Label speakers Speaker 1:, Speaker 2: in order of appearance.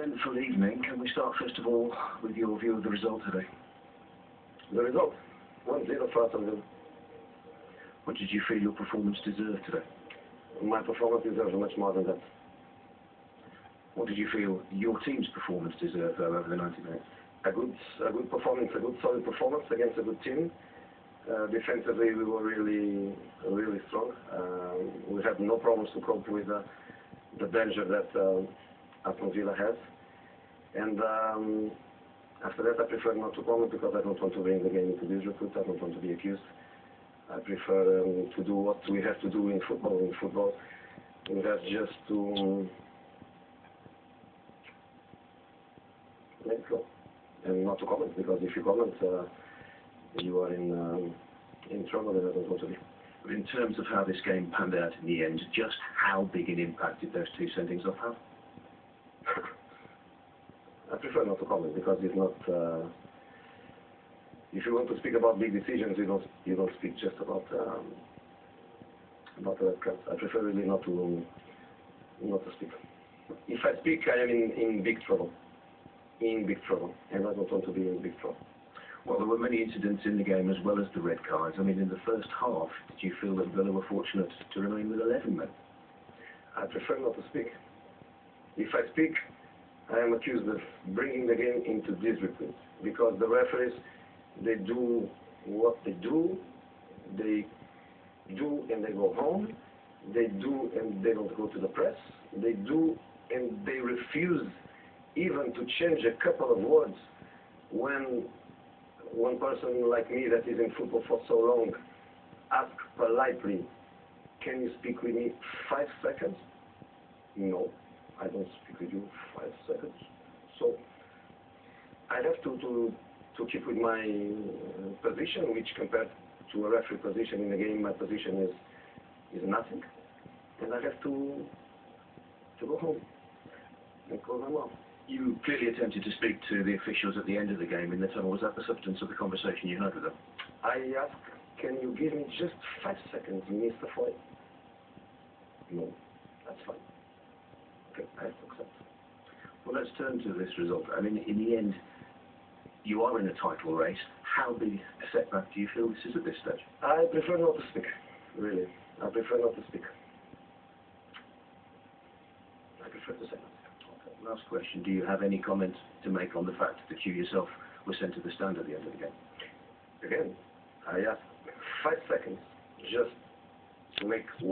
Speaker 1: Eventful evening. Can we start first of all with your view of the result today?
Speaker 2: The result? 1-0 for Aston Villa.
Speaker 1: What did you feel your performance deserved today?
Speaker 2: My performance deserves much more than that.
Speaker 1: What did you feel your team's performance deserved though over the 90 minutes?
Speaker 2: A good performance, a good solid performance against a good team. Defensively we were really strong. We had no problems to cope with the danger that Aston Villa has. And after that I prefer not to comment because I don't want to bring the game into disrepute. I don't want to be accused. I prefer to do what we have to do in football. In football we have just to let it go and not to comment, because if you comment you are in trouble, and I don't want to be.
Speaker 1: In terms of how this game panned out in the end, just how big an impact did those two sendings off have?
Speaker 2: I prefer not to comment because it's not. If you want to speak about big decisions, you don't speak just about red cards. I prefer really not to speak. If I speak, I am in big trouble. In big trouble, and I don't want to be in big trouble.
Speaker 1: Well, there were many incidents in the game as well as the red cards. I mean, in the first half, did you feel that Villa were fortunate to remain with 11 men?
Speaker 2: I prefer not to speak. If I speak, I am accused of bringing the game into disrepute, because the referees, they do what they do and they go home, they do and they don't go to the press, they do and they refuse even to change a couple of words when one person like me that is in football for so long asks politely, can you speak with me 5 seconds? No, I don't speak with you 5 seconds. So I have to keep with my position, which compared to a referee position in the game, my position is nothing. And I have to go home and call my mom.
Speaker 1: You clearly attempted to speak to the officials at the end of the game in the tunnel. Was that the substance of the conversation you had with them?
Speaker 2: I asked, can you give me just 5 seconds, Mr. Foy? No, that's fine. Okay, I have to accept.
Speaker 1: Well, let's turn to this result. I mean, in the end, you are in a title race. How big a setback do you feel this is at this stage?
Speaker 2: I prefer not to speak, really. I prefer not to speak. I prefer to say nothing.
Speaker 1: Last question, do you have any comment to make on the fact that you yourself were sent to the stand at the end of the game?
Speaker 2: Again, I asked 5 seconds just to make